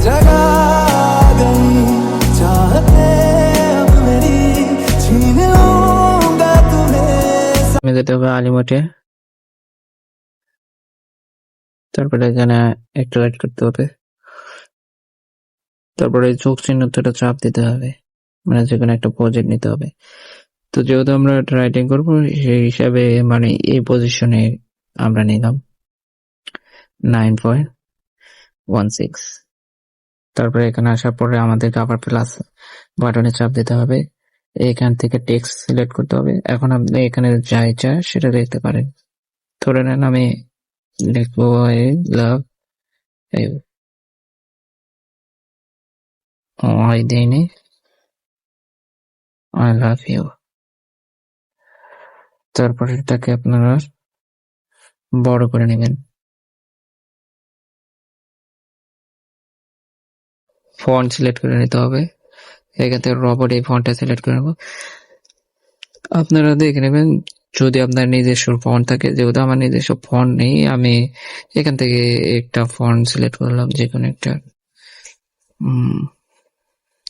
जगा गई चाहते अब मेरी छीन लूंगा तुम्हें। যেতে হবে আলিমঠে, তারপরে এখানে একটা রাইট করতে হবে, তারপরে চোখ চিহ্নটা চাপ দিতে হবে, মানে যে কোনো একটা প্রজেক্ট নিতে হবে। তো যেহেতু আমরা রাইটিং করবো সেই হিসাবে মানে এই পজিশনে আমরা নিলাম 9.16। তারপরে এখানে আসার পরে আমাদেরকে আবার প্লাস বাটনে চাপ দিতে হবে, এখান থেকে টেক্সট সিলেক্ট করতে হবে। এখন আপনি এখানে যা ইচ্ছা সেটা লিখতে পারেন। ধরে নেন আমি লিখবো আই লাভ ইউ, আই দিইনি, আই লাভ ইউ। তারপরে এটাকে আপনারা বড় করে নেবেন। ফন্ট সিলেক্ট করে নিতে হবে, এখান থেকে রবট এই ফন্টটা সিলেক্ট করে নেব। আপনারা দেখে নেবেন যদি আপনার নিজস্ব ফন্ট থাকে, যেহেতু আমার নিজস্ব ফন্ট নেই আমি এখান থেকে একটা ফন্ট সিলেক্ট করলাম, যে কোনো একটা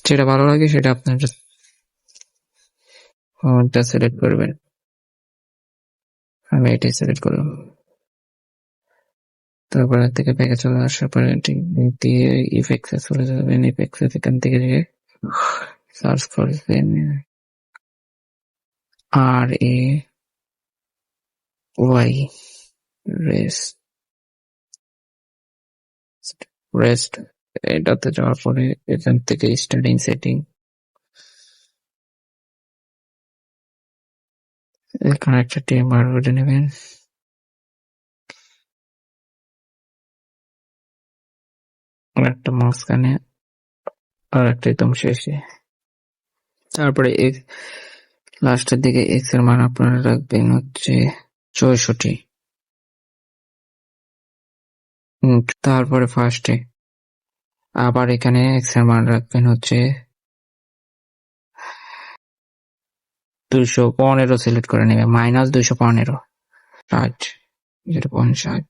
যেটা ভালো লাগে সেটা আপনার ফন্টটা সিলেক্ট করবেন। আমি এটাই সিলেক্ট করলাম। তারপর থেকে ব্যাকে চলে আসার পরে দিয়ে ইফেক্টসে চলে যাবেন। ইফেক্টস এখান থেকে সার্চ করবেন RAY রেস্ট, এটাতে যাওয়ার পরে এখান থেকে স্টার্টিং সেটিং, এখানে একটা টেমার করে নেবেন। আর একটা মাঝখানে আর একটা একদম শেষে। তারপরে লাস্টের দিকে এক্স এর মান আপনারা রাখবেন হচ্ছে 64। তারপরে ফার্স্টে আবার এখানে এক্স এর মান রাখবেন হচ্ছে 215 সিলেক্ট করে নেবে, -215 60, 0.60।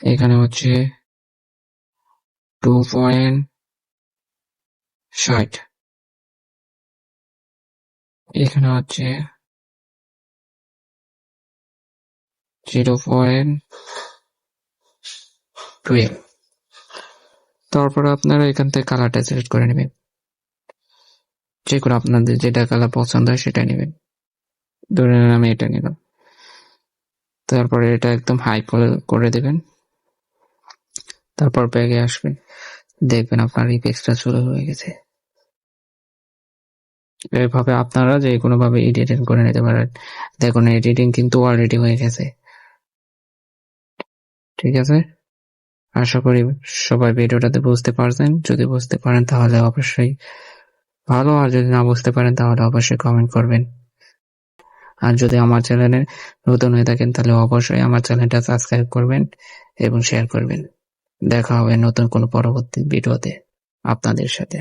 এখানে হচ্ছে 2.60, এখানে হচ্ছে 0.12। তারপরে আপনারা এখান থেকে কালারটা সিলেক্ট করে নেবেন, যে কোনো আপনাদের যেটা কালার পছন্দ হয় সেটা নেবেন। ধরে নেন আমি এটা নিলাম। তারপরে এটা একদম হাই করে দেবেন। তারপর ব্যাগে আসবেন, দেখবেন আপনার ইফেক্টসটা শুরু হয়ে গেছে। এভাবে আপনারা যে কোনো ভাবে এডিটিং করে নিতে পারেন। দেখুন এডিটিং কিন্তু অলরেডি হয়ে গেছে। ঠিক আছে, আশা করি সবাই ভিডিওটাতে বুঝতে পারছেন। যদি বুঝতে পারেন তাহলে অবশ্যই ভালো, আর যদি না বুঝতে পারেন তাহলে অবশ্যই কমেন্ট করবেন। আর যদি আমার চ্যানেলে নতুন হয়ে থাকেন তাহলে অবশ্যই আমার চ্যানেলটা সাবস্ক্রাইব করবেন এবং শেয়ার করবেন। দেখা হবে নতুন কোনো পরবর্তী ভিডিওতে আপনাদের সাথে।